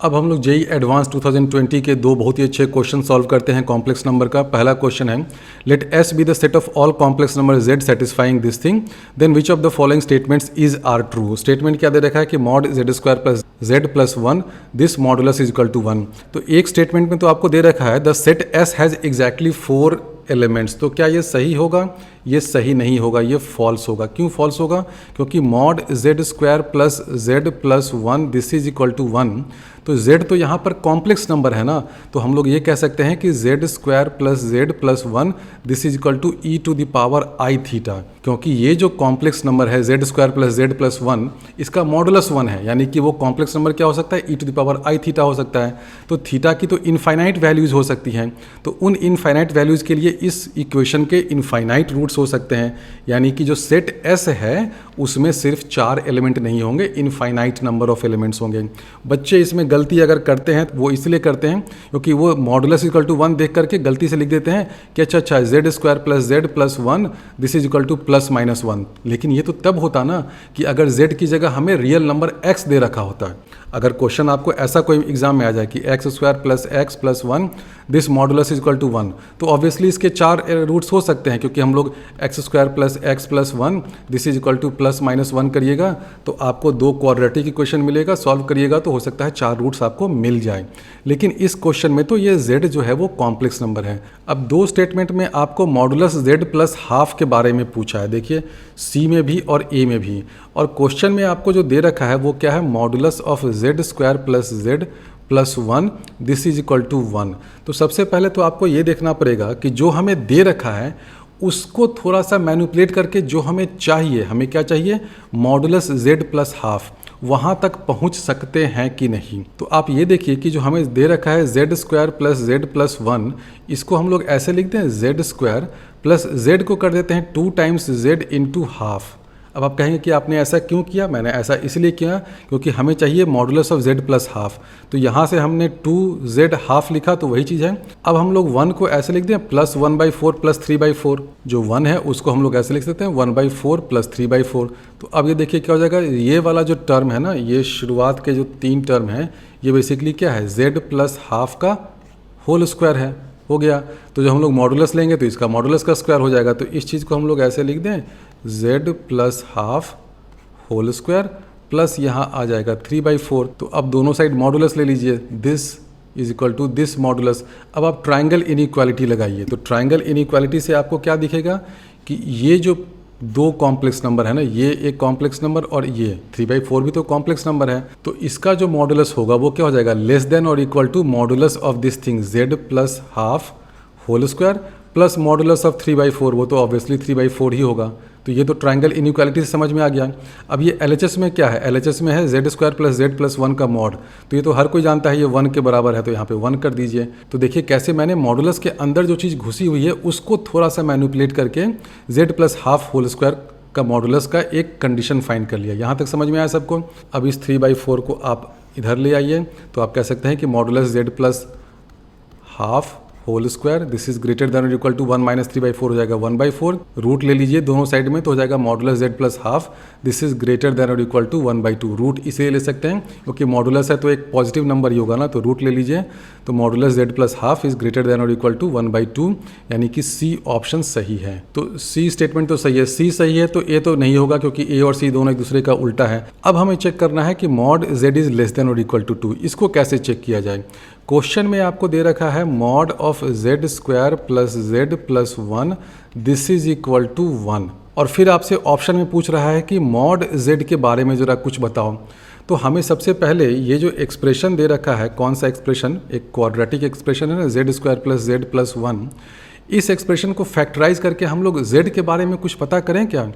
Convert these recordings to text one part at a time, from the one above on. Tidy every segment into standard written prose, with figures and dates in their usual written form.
अब हम लोग जेई एडवांस 2020 के दो बहुत ही अच्छे क्वेश्चन सॉल्व करते हैं कॉम्प्लेक्स नंबर का। पहला क्वेश्चन है, let S be the set of all complex number z satisfying this thing, then which of the following statements is are true. Statement क्या दे रखा है कि mod z square plus z plus one this modulus is equal to one. तो एक statement में तो आपको दे रखा है the set S has exactly 4 elements. तो क्या ये सही होगा? ये सही नहीं होगा, ये फॉल्स होगा। क्यों फॉल्स होगा? क्योंकि mod z square plus z plus one this is equal to one. तो z तो यहाँ पर कॉम्प्लेक्स नंबर है ना, तो हम लोग ये कह सकते हैं कि z square plus z plus one this is equal to e to the power i theta. क्योंकि ये जो कॉम्प्लेक्स नंबर है z square plus z plus one, इसका मॉडुलस वन है, यानी कि वो कॉम्प्लेक्स नंबर क्या हो सकता है? E to the power i theta हो सकता है। तो थीटा की तो इनफाइनाइट वैल्यूज़ हो सकती हैं, तो उन इनफाइनाइट वैल्यूज़ के लिए इस इक्वेशन के इनफाइनाइट रूट्स हो सकते हैं। यानी कि जो सेट एस है उसमें सिर्फ 4 एलिमेंट नहीं होंगे, इनफाइनाइट नंबर ऑफ एलिमेंट्स होंगे। बच्चे इसमें गलती अगर करते हैं वो इसलिए करते हैं क्योंकि वो मॉडुलस इक्वल टू वन देख करके गलती से लिख देते हैं कि अच्छा Z square plus z plus one this is equal to plus minus one. लेकिन ये तो तब होता ना कि अगर जेड की जगह हमें रियल नंबर एक्स दे रखा होता है। अगर क्वेश्चन आपको ऐसा कोई एग्जाम में आ जाए कि x square plus one this modulus is equal to one, तो ऑब्वियसली इसके 4 रूट्स हो सकते हैं, क्योंकि हम लोग x square plus x plus one this is equal to plus minus one करिएगा तो आपको 2 क्वाड्रेटिक इक्वेशन मिलेगा। सॉल्व करिएगा तो हो सकता है 4 रूट्स आपको मिल जाए। लेकिन इस क्वेश्चन में तो ये z जो है वो कॉम्प्लेक्स नंबर है। अब 2 स्टेटमेंट में आपको मॉडुलस z प्लस हाफ के बारे में पूछा है, देखिए सी में भी और ए में भी। और क्वेश्चन में आपको जो दे रखा है वो क्या है? Modulus of z square plus z plus one this is equal to one. तो सबसे पहले तो आपको ये देखना पड़ेगा कि जो हमें दे रखा है उसको थोड़ा सा मैनिपुलेट करके जो हमें चाहिए, हमें क्या चाहिए? मॉडुलस जेड प्लस हाफ, वहाँ तक पहुँच सकते हैं कि नहीं। तो आप ये देखिए कि जो हमें दे रखा है z square plus z plus one, इसको हम लोग ऐसे लिखते हैं जेड स्क्वायर प्लस जेड को कर देते हैं 2 टाइम्स जेड इंटू हाफ। अब आप कहेंगे कि आपने ऐसा क्यों किया? मैंने ऐसा इसलिए किया क्योंकि हमें चाहिए modulus of z plus half. तो यहाँ से हमने 2z हाफ लिखा तो वही चीज़ है। अब हम लोग 1 को ऐसे लिख दें प्लस 1/4 प्लस 3/4। जो 1 है उसको हम लोग ऐसे लिख सकते हैं 1/4 प्लस 3/4। तो अब ये देखिए क्या हो जाएगा, ये वाला जो टर्म है ना, ये शुरुआत के जो 3 टर्म हैं ये बेसिकली क्या है? z प्लस हाफ का होल स्क्वायर है, हो गया। तो जब हम लोग मॉडुलस लेंगे तो इसका मॉडुलस का स्क्वायर हो जाएगा। तो इस चीज़ को हम लोग ऐसे लिख दें z plus half whole square plus यहाँ आ जाएगा 3/4। तो अब दोनों साइड मॉडुलस ले लीजिए, this is equal to this modulus. अब आप ट्राइंगल इनइक्वालिटी लगाइए। तो ट्राइंगल इनइक्वालिटी से आपको क्या दिखेगा कि ये जो 2 कॉम्प्लेक्स नंबर है ना, ये एक कॉम्प्लेक्स नंबर और ये 3/4 भी तो कॉम्प्लेक्स नंबर है। तो इसका जो मॉडुलस होगा वो क्या हो जाएगा? लेस देन और equal to modulus of this thing z plus half whole square plus modulus of 3/4, वो तो ऑब्वियसली 3/4 ही होगा। तो ये तो ट्राइंगल इनइक्वालिटी से समझ में आ गया। अब ये LHS में क्या है? LHS में है z square plus z plus one का मॉड। तो ये तो हर कोई जानता है ये 1 के बराबर है, तो यहाँ पे 1 कर दीजिए। तो देखिए कैसे मैंने मॉडुलस के अंदर जो चीज़ घुसी हुई है उसको थोड़ा सा मैनिपुलेट करके z plus half whole square का मॉडुलस का एक कंडीशन फाइंड कर लिया। यहाँ तक समझ में आया सबको? अब इस 3/4 को आप इधर ले आइए तो आप कह सकते हैं कि modulus z plus half whole square this is greater than और इक्वल टू 1 माइनस 3/4 हो जाएगा 1/4। रूट ले लीजिए दोनों साइड में तो हो जाएगा modulus z plus half this is greater than और इक्वल टू 1/2। रूट इसलिए ले सकते हैं क्योंकि मॉडुलस है तो एक पॉजिटिव नंबर ही होगा ना, तो रूट ले लीजिए। तो modulus z plus half is greater than और इक्वल टू 1/2, यानी कि सी ऑप्शन सही है। तो सी स्टेटमेंट तो सही है, सी सही है तो ए तो नहीं होगा क्योंकि ए और सी दोनों एक दूसरे का उल्टा है। अब हमें चेक करना है कि mod Z is less than और इक्वल टू 2। इसको कैसे चेक किया जाए? क्वेश्चन में आपको दे रखा है mod of z square plus z plus one this is equal to 1, और फिर आपसे ऑप्शन में पूछ रहा है कि मॉड जेड के बारे में ज़रा कुछ बताओ। तो हमें सबसे पहले ये जो एक्सप्रेशन दे रखा है, कौन सा एक्सप्रेशन? एक क्वाड्रेटिक एक्सप्रेशन है ना, Z square plus z plus one. इस एक्सप्रेशन को फैक्टराइज करके हम लोग z के बारे में कुछ पता करें क्या?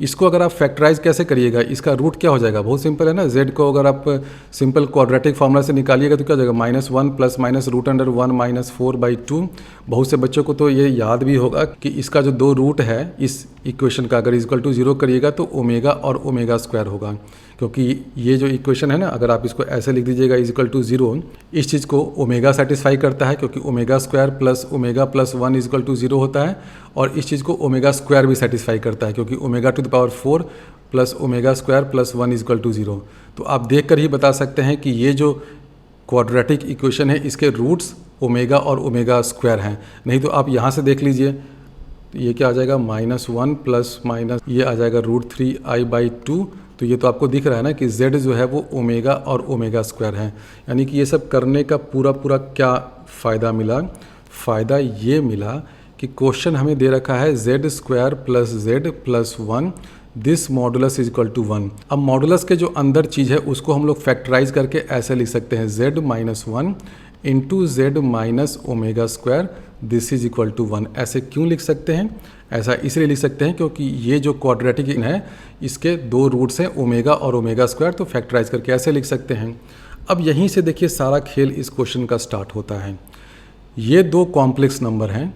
इसको अगर आप फैक्टराइज कैसे करिएगा, इसका रूट क्या हो जाएगा? बहुत सिंपल है ना, z को अगर आप सिंपल क्वाड्रेटिक फार्मूला से निकालिएगा तो क्या हो जाएगा? -1 plus minus root under 1 minus 4/2। बहुत से बच्चों को तो ये याद भी होगा कि इसका जो 2 रूट है इस इक्वेशन का, अगर इक्वल टू 0 करिएगा तो ओमेगा और ओमेगा स्क्वायर होगा। क्योंकि ये जो इक्वेशन है ना, अगर आप इसको ऐसे लिख दीजिएगा इज इक्वल टू 0, इस चीज़ को ओमेगा सेटिस्फाई करता है क्योंकि omega square plus omega plus 1 is equal to 0 होता है, और इस चीज़ को ओमेगा स्क्वायर भी सेटिस्फाई करता है क्योंकि omega to the power 4 plus omega square plus 1 is equal to 0। तो आप देख कर ही बता सकते हैं कि ये जो क्वाड्रेटिक इक्वेशन है, इसके रूट्स ओमेगा और ओमेगा स्क्वायर हैं। नहीं तो आप यहाँ से देख लीजिए, तो ये क्या आ जाएगा -1 प्लस माइनस ये आ जाएगा √3i/2। तो ये तो आपको दिख रहा है ना कि z जो है वो ओमेगा और ओमेगा स्क्वायर है। यानी कि ये सब करने का पूरा क्या फ़ायदा मिला? फ़ायदा ये मिला कि क्वेश्चन हमें दे रखा है z² plus z plus 1 this modulus is equal to 1। अब मॉडुलस के जो अंदर चीज़ है उसको हम लोग फैक्टराइज करके ऐसे लिख सकते हैं z-1 into z minus omega square this is equal to 1। ऐसे क्यों लिख सकते हैं? ऐसा इसलिए लिख सकते हैं क्योंकि ये जो क्वाड्रेटिक है इसके दो रूट्स हैं ओमेगा और ओमेगा स्क्वायर, तो फैक्टराइज करके ऐसे लिख सकते हैं। अब यहीं से देखिए सारा खेल इस क्वेश्चन का स्टार्ट होता है। ये दो कॉम्प्लेक्स नंबर हैं,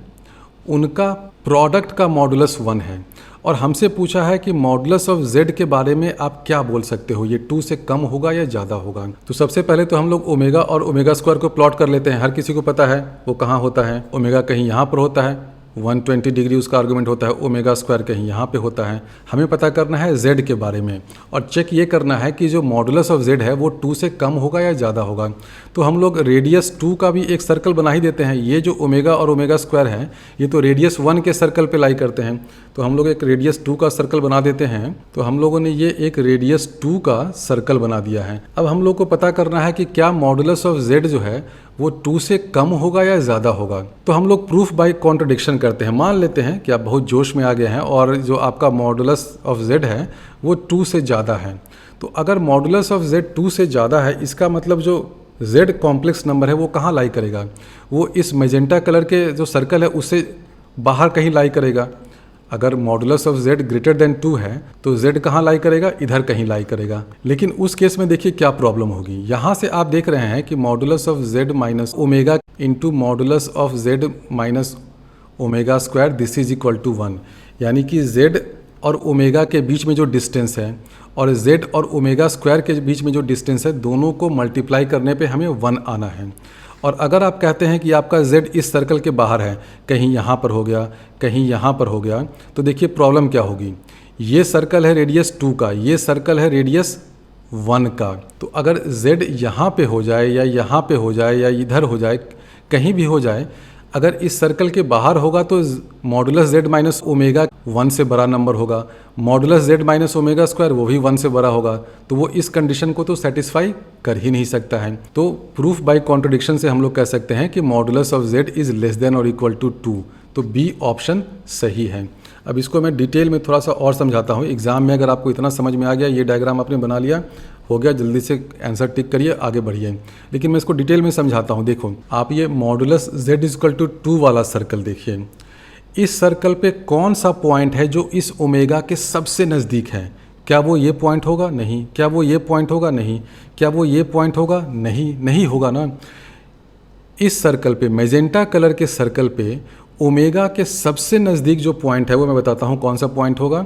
उनका प्रोडक्ट का मॉडुलस 1 है और हमसे पूछा है कि मॉडुलस ऑफ z के बारे में आप क्या बोल सकते हो, ये 2 से कम होगा या ज़्यादा होगा। तो सबसे पहले तो हम लोग ओमेगा और ओमेगा स्क्वायर को प्लॉट कर लेते हैं। हर किसी को पता है वो कहाँ होता है, ओमेगा कहीं यहाँ पर होता है, 120 डिग्री उसका आर्गुमेंट होता है, ओमेगा स्क्वायर कहीं यहाँ पे होता है। हमें पता करना है z के बारे में और चेक ये करना है कि जो मॉडुलस ऑफ z है वो 2 से कम होगा या ज़्यादा होगा। तो हम लोग रेडियस 2 का भी एक सर्कल बना ही देते हैं। ये जो ओमेगा और ओमेगा स्क्वायर है ये तो रेडियस 1 के सर्कल पे लाई करते हैं, तो हम लोग एक रेडियस 2 का सर्कल बना देते हैं। तो हम लोगों ने ये एक रेडियस 2 का सर्कल बना दिया है। अब हम लोग को पता करना है कि क्या मॉडुलस ऑफ z जो है वो 2 से कम होगा या ज़्यादा होगा। तो हम लोग प्रूफ बाय कॉन्ट्रडिक्शन करते हैं। मान लेते हैं कि आप बहुत जोश में आ गए हैं और जो आपका मॉडुलस ऑफ z है वो 2 से ज़्यादा है। तो अगर मॉडुलस ऑफ z 2 से ज़्यादा है, इसका मतलब जो z कॉम्प्लेक्स नंबर है वो कहाँ लाई करेगा? वो इस मेजेंटा कलर के जो सर्कल है उससे बाहर कहीं लाई करेगा। अगर modulus of z greater than 2 है तो z कहाँ लाई करेगा? इधर कहीं लाई करेगा। लेकिन उस केस में देखिए क्या प्रॉब्लम होगी। यहाँ से आप देख रहे हैं कि modulus of z minus omega into modulus of z minus omega square this is equal to 1। यानी कि z और ओमेगा के बीच में जो डिस्टेंस है और z और ओमेगा स्क्वायर के बीच में जो डिस्टेंस है, दोनों को मल्टीप्लाई करने पे हमें 1 आना है। और अगर आप कहते हैं कि आपका z इस सर्कल के बाहर है, कहीं यहाँ पर हो गया, कहीं यहाँ पर हो गया, तो देखिए प्रॉब्लम क्या होगी। ये सर्कल है रेडियस 2 का, ये सर्कल है रेडियस 1 का। तो अगर z यहाँ पे हो जाए या यहाँ पे हो जाए या इधर हो जाए, कहीं भी हो जाए, अगर इस सर्कल के बाहर होगा तो मॉडुलस z माइनस ओमेगा 1 से बड़ा नंबर होगा, modulus z minus omega square वो भी 1 से बड़ा होगा। तो वो इस कंडीशन को तो सेटिस्फाई कर ही नहीं सकता है। तो प्रूफ बाय कॉन्ट्रडिक्शन से हम लोग कह सकते हैं कि modulus of z is less than और इक्वल टू 2। तो बी ऑप्शन सही है। अब इसको मैं डिटेल में थोड़ा सा और समझाता हूँ। एग्जाम में अगर आपको इतना समझ में आ गया, ये डायग्राम आपने बना लिया, हो गया, जल्दी से आंसर टिक करिए, आगे बढ़िए। लेकिन मैं इसको डिटेल में समझाता हूँ। देखो आप ये मॉडुलस z इक्वल टू 2 वाला सर्कल देखिए। इस सर्कल पे कौन सा पॉइंट है जो इस ओमेगा के सबसे नज़दीक है? क्या वो ये पॉइंट होगा? नहीं। क्या वो ये पॉइंट होगा? नहीं। क्या वो ये पॉइंट होगा? नहीं, नहीं होगा ना। इस सर्कल पे, मेजेंटा कलर के सर्कल पे ओमेगा के सबसे नज़दीक जो पॉइंट है वो मैं बताता हूँ कौन सा पॉइंट होगा।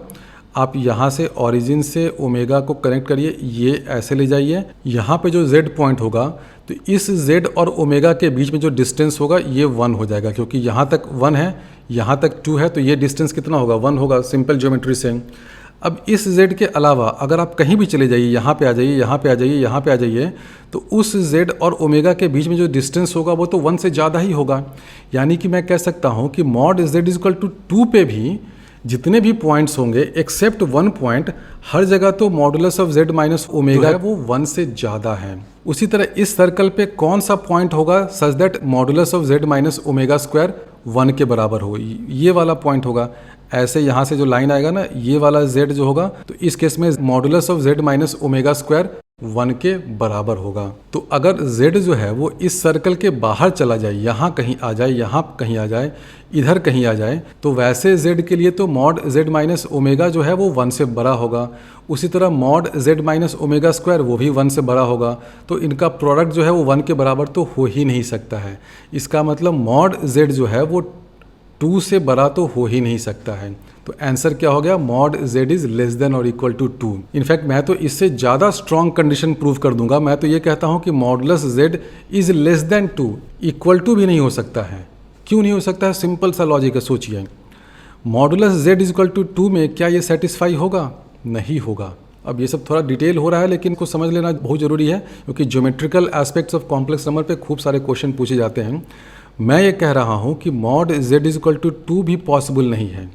आप यहाँ से ओरिजिन से ओमेगा को कनेक्ट करिए, ये ऐसे ले जाइए। यहाँ पे जो z पॉइंट होगा तो इस z और ओमेगा के बीच में जो डिस्टेंस होगा ये 1 हो जाएगा, क्योंकि यहाँ तक 1 है, यहाँ तक 2 है, तो ये डिस्टेंस कितना होगा? 1 होगा, सिंपल ज्योमेट्री से। अब इस z के अलावा अगर आप कहीं भी चले जाइए, यहाँ पे आ जाइए, यहाँ पे आ जाइए, यहाँ पे आ जाइए, तो उस z और ओमेगा के बीच में जो डिस्टेंस होगा वो तो 1 से ज़्यादा ही होगा। यानी कि मैं कह सकता हूँ कि मॉड z इक्वल टू 2 पे भी जितने भी पॉइंट्स होंगे एक्सेप्ट 1 पॉइंट, हर जगह तो modulus of z minus omega है वो 1 से ज़्यादा है। उसी तरह इस सर्कल पे कौन सा पॉइंट होगा such that modulus of z minus omega square 1 के बराबर हो? ये वाला पॉइंट होगा। ऐसे यहाँ से जो लाइन आएगा ना, ये वाला z जो होगा, तो इस केस में modulus of z minus omega square 1 के बराबर होगा। तो अगर z जो है वो इस सर्कल के बाहर चला जाए, यहाँ कहीं आ जाए, यहाँ कहीं आ जाए, इधर कहीं आ जाए, तो वैसे z के लिए तो मॉड z माइनस ओमेगा जो है वो 1 से बड़ा होगा। उसी तरह mod z minus omega square वो भी 1 से बड़ा होगा। तो इनका प्रोडक्ट जो है वो 1 के बराबर तो हो ही नहीं सकता है। इसका मतलब मॉड z जो है वो 2 से बड़ा तो हो ही नहीं सकता है। तो आंसर क्या हो गया? Mod z is less than और इक्वल टू 2। इनफैक्ट मैं तो इससे ज़्यादा स्ट्रॉन्ग कंडीशन प्रूव कर दूंगा। मैं तो ये कहता हूँ कि modulus z is less than 2, equal to भी नहीं हो सकता है। क्यों नहीं हो सकता है? सिंपल सा लॉजिक है, सोचिए। Modulus z is equal to 2 में क्या ये सेटिस्फाई होगा? नहीं होगा। अब ये सब थोड़ा डिटेल हो रहा है लेकिन इनको समझ लेना बहुत ज़रूरी है, क्योंकि geometrical aspects of complex number पे खूब सारे क्वेश्चन पूछे जाते हैं। मैं ये कह रहा हूँ कि mod z is equal to 2 भी पॉसिबल नहीं है।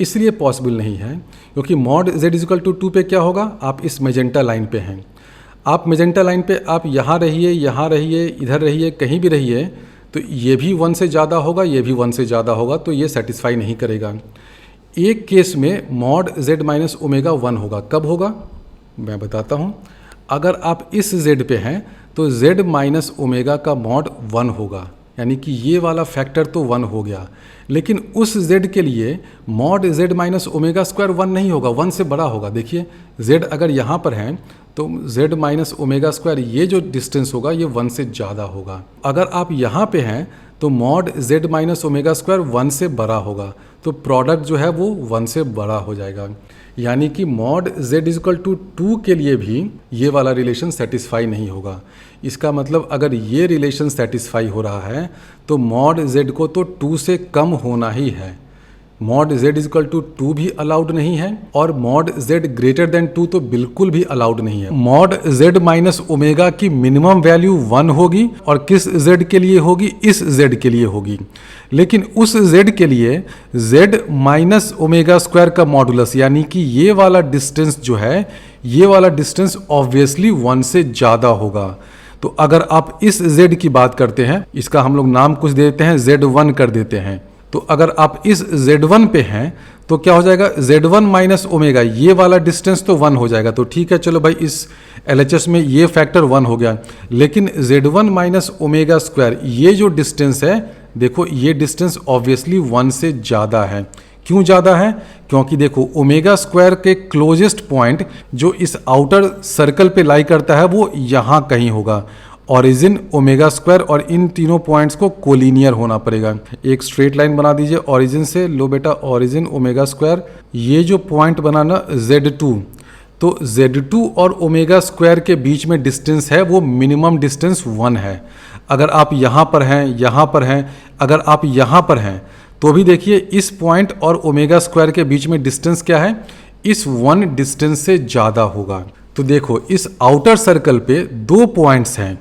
इसलिए पॉसिबल नहीं है क्योंकि mod z is equal to 2 पे क्या होगा, आप इस मेजेंटा लाइन पे हैं, आप मेजेंटा लाइन पे आप यहाँ रहिए, इधर रहिए, कहीं भी रहिए, तो ये भी 1 से ज़्यादा होगा, ये भी 1 से ज़्यादा होगा, तो ये सेटिस्फाई नहीं करेगा। एक केस में मॉड z माइनस ओमेगा 1 होगा। कब होगा मैं बताता हूँ। अगर आप इस z पे हैं तो z माइनस ओमेगा का मॉड 1 होगा, यानी कि ये वाला फैक्टर तो 1 हो गया। लेकिन उस z के लिए mod z minus omega square 1 नहीं होगा, 1 से बड़ा होगा। देखिए z अगर यहाँ पर है तो z माइनस ओमेगा स्क्वायर ये जो डिस्टेंस होगा ये 1 से ज़्यादा होगा। अगर आप यहाँ पे हैं तो mod z minus omega square 1 से बड़ा होगा, तो प्रोडक्ट जो है वो 1 से बड़ा हो जाएगा। यानी कि मॉड z इक्वल टू 2 के लिए भी ये वाला रिलेशन सेटिस्फाई नहीं होगा। इसका मतलब अगर ये रिलेशन सेटिस्फाई हो रहा है तो मॉड z को तो 2 से कम होना ही है। मॉड z इक्वल टू 2 भी अलाउड नहीं है और मॉड z ग्रेटर देन 2 तो बिल्कुल भी अलाउड नहीं है। मॉड z माइनस ओमेगा की मिनिमम वैल्यू 1 होगी और किस z के लिए होगी, इस z के लिए होगी। लेकिन उस z के लिए z माइनस ओमेगा स्क्वायर का मॉडुलस, यानी कि ये वाला डिस्टेंस जो है, ये वाला डिस्टेंस ऑब्वियसली 1 से ज़्यादा होगा। तो अगर आप इस z की बात करते हैं, इसका हम लोग नाम कुछ देते हैं, z1 कर देते हैं। तो अगर आप इस z1 पे हैं तो क्या हो जाएगा, z1 माइनस ओमेगा, ये वाला डिस्टेंस तो 1 हो जाएगा। तो ठीक है, चलो भाई इस LHS में ये फैक्टर 1 हो गया। लेकिन z1 माइनस ओमेगा स्क्वायर ये जो डिस्टेंस है, देखो ये डिस्टेंस ऑब्वियसली 1 से ज़्यादा है। क्यों ज़्यादा है, क्योंकि देखो ओमेगा स्क्वायर के क्लोजेस्ट पॉइंट जो इस आउटर सर्कल पे लाई करता है वो यहाँ कहीं होगा। ओरिजिन ओमेगा स्क्वायर और इन तीनों पॉइंट्स को कोलिनियर होना पड़ेगा। एक स्ट्रेट लाइन बना दीजिए ओरिजिन से, लो बेटा ओरिजिन ओमेगा स्क्वायर, ये जो पॉइंट बना ना Z2, तो Z2 और ओमेगा स्क्वायर के बीच में डिस्टेंस है वो मिनिमम डिस्टेंस 1 है। अगर आप यहाँ पर हैं, यहाँ पर हैं, अगर आप यहाँ पर हैं तो भी देखिए इस पॉइंट और ओमेगा स्क्वायर के बीच में डिस्टेंस क्या है, इस 1 डिस्टेंस से ज़्यादा होगा। तो देखो इस आउटर सर्कल पे 2 पॉइंट्स हैं,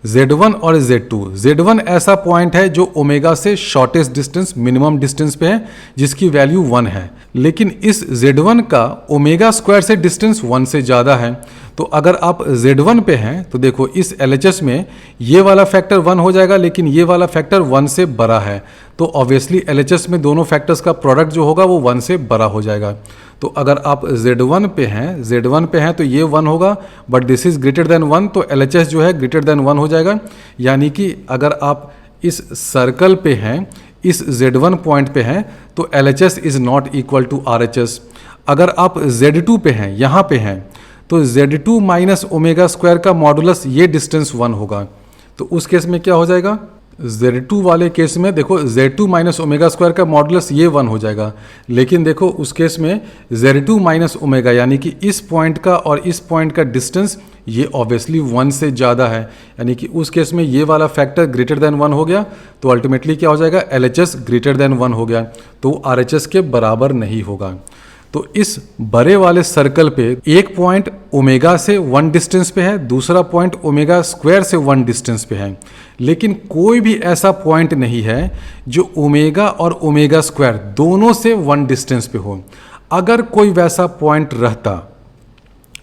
Z1 और Z2। Z1 ऐसा पॉइंट है जो ओमेगा से शॉर्टेस्ट डिस्टेंस, मिनिमम डिस्टेंस पे है, जिसकी वैल्यू 1 है। लेकिन इस Z1 का ओमेगा स्क्वायर से डिस्टेंस 1 से ज़्यादा है। तो अगर आप Z1 पे हैं तो देखो इस LHS में ये वाला फैक्टर 1 हो जाएगा, लेकिन ये वाला फैक्टर 1 से बड़ा है। तो ऑब्वियसली LHS में दोनों फैक्टर्स का प्रोडक्ट जो होगा वो 1 से बड़ा हो जाएगा। तो अगर आप Z1 पे हैं तो ये 1 होगा, but this is greater then 1, तो LHS जो है ग्रेटर देन 1 हो जाएगा। यानी कि अगर आप इस सर्कल पे हैं, इस Z1 पॉइंट पे हैं, तो LHS is not equal to RHS। अगर आप Z2 पे हैं, यहाँ पे हैं, तो Z2 माइनस ओमेगा स्क्वायर का मॉडुलस ये डिस्टेंस 1 होगा। तो उस केस में क्या हो जाएगा, Z2 वाले केस में देखो Z2 माइनस ओमेगा स्क्वायर का मॉडुलस ये 1 हो जाएगा। लेकिन देखो उस केस में Z2 माइनस ओमेगा, यानी कि इस पॉइंट का और इस पॉइंट का डिस्टेंस ये ऑब्वियसली 1 से ज़्यादा है। यानी कि उस केस में ये वाला फैक्टर ग्रेटर देन 1 हो गया। तो अल्टीमेटली क्या हो जाएगा, LHS ग्रेटर देन 1 हो गया, तो RHS के बराबर नहीं होगा। तो इस बड़े वाले सर्कल पे एक पॉइंट ओमेगा से 1 डिस्टेंस पे है, दूसरा पॉइंट ओमेगा स्क्वायर से 1 डिस्टेंस पे है। लेकिन कोई भी ऐसा पॉइंट नहीं है जो ओमेगा और ओमेगा स्क्वायर दोनों से 1 डिस्टेंस पे हो। अगर कोई वैसा पॉइंट रहता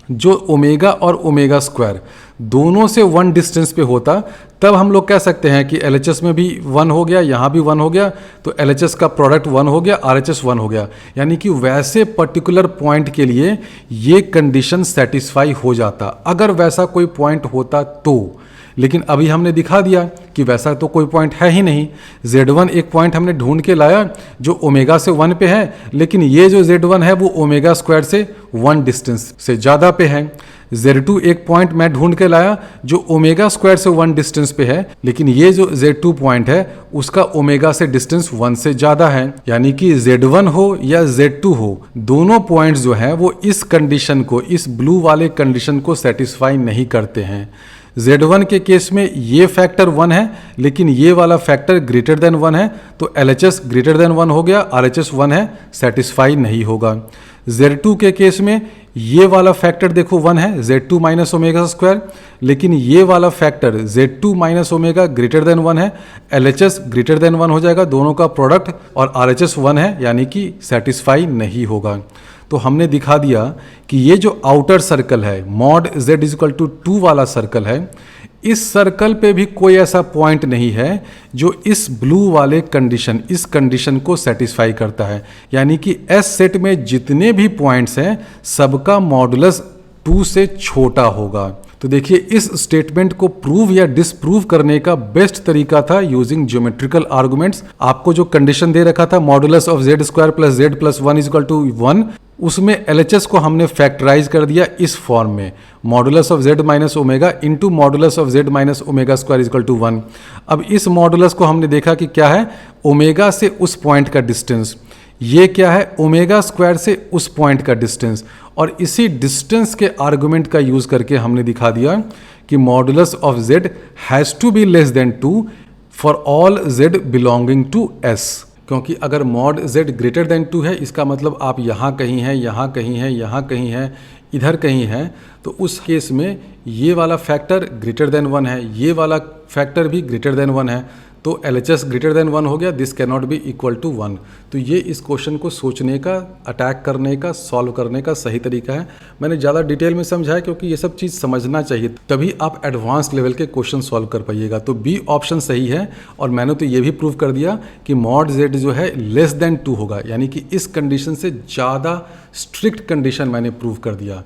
जो ओमेगा और ओमेगा स्क्वायर दोनों से 1 डिस्टेंस पे होता, तब हम लोग कह सकते हैं कि LHS में भी 1 हो गया, यहाँ भी 1 हो गया, तो LHS का प्रोडक्ट 1 हो गया, RHS 1 हो गया। यानी कि वैसे पर्टिकुलर पॉइंट के लिए ये कंडीशन सेटिस्फाई हो जाता अगर वैसा कोई पॉइंट होता तो। लेकिन अभी हमने दिखा दिया कि वैसा तो कोई पॉइंट है ही नहीं। Z1 एक पॉइंट हमने ढूंढ के लाया जो ओमेगा से 1 पे है, लेकिन ये जो Z1 है वो ओमेगा स्क्वायर से 1 डिस्टेंस से ज़्यादा पे है। Z2 एक पॉइंट मैं ढूंढ के लाया जो ओमेगा स्क्वायर से 1 डिस्टेंस पे है, लेकिन ये जो Z2 पॉइंट है उसका ओमेगा से डिस्टेंस 1 से ज़्यादा है। यानी कि Z1 हो या Z2 हो, दोनों पॉइंट्स जो हैं वो इस कंडीशन को, इस ब्लू वाले कंडीशन को सेटिस्फाई नहीं करते हैं। Z1 के केस में ये फैक्टर 1 है लेकिन ये वाला फैक्टर ग्रेटर देन 1 है, तो LHS ग्रेटर देन 1 हो गया, RHS 1 है, सेटिस्फाई नहीं होगा। Z2 के केस में ये वाला फैक्टर देखो 1 है, Z2 माइनस ओमेगा स्क्वायर, लेकिन ये वाला factor Z2 minus omega greater than 1 है, LHS ग्रेटर देन 1 हो जाएगा, दोनों का प्रोडक्ट, और RHS 1 है यानी कि सेटिस्फाई नहीं होगा। तो हमने दिखा दिया कि ये जो आउटर सर्कल है मॉड Z इक्वल टू 2 वाला सर्कल है, इस सर्कल पे भी कोई ऐसा पॉइंट नहीं है जो इस ब्लू वाले कंडीशन, इस कंडीशन को सेटिस्फाई करता है, यानी कि S सेट में जितने भी पॉइंट्स हैं सबका मॉडुलस 2 से छोटा होगा। तो देखिए इस स्टेटमेंट को प्रूव या डिसप्रूव करने का बेस्ट तरीका था यूजिंग ज्योमेट्रिकल आर्गुमेंट्स। आपको जो कंडीशन दे रखा था modulus of Z square plus Z plus 1 is equal to 1, उसमें LHS को हमने फैक्टराइज कर दिया इस फॉर्म में, modulus of Z minus omega into modulus of Z minus omega square equal to 1। अब इस मॉडुलस को हमने देखा कि क्या है, ओमेगा से उस पॉइंट का डिस्टेंस, ये क्या है, ओमेगा स्क्वायर से उस पॉइंट का डिस्टेंस, और इसी डिस्टेंस के आर्गुमेंट का यूज करके हमने दिखा दिया कि modulus of Z has to be less than 2 for all Z belonging to S। क्योंकि अगर मॉड Z ग्रेटर देन 2 है, इसका मतलब आप यहाँ कहीं हैं, यहाँ कहीं हैं, यहाँ कहीं हैं, इधर कहीं हैं, तो उस केस में ये वाला फैक्टर ग्रेटर देन 1 है, ये वाला फैक्टर भी ग्रेटर देन 1 है, तो LHS ग्रेटर देन 1 हो गया, this can not be equal to 1। तो ये इस क्वेश्चन को सोचने का, अटैक करने का, सॉल्व करने का सही तरीका है। मैंने ज़्यादा डिटेल में समझाया क्योंकि ये सब चीज़ समझना चाहिए, तभी आप एडवांस लेवल के क्वेश्चन सॉल्व कर पाइएगा। तो बी ऑप्शन सही है, और मैंने तो ये भी प्रूव कर दिया कि मॉड Z जो है लेस देन 2 होगा, यानी कि इस कंडीशन से ज़्यादा स्ट्रिक्ट कंडीशन मैंने प्रूव कर दिया।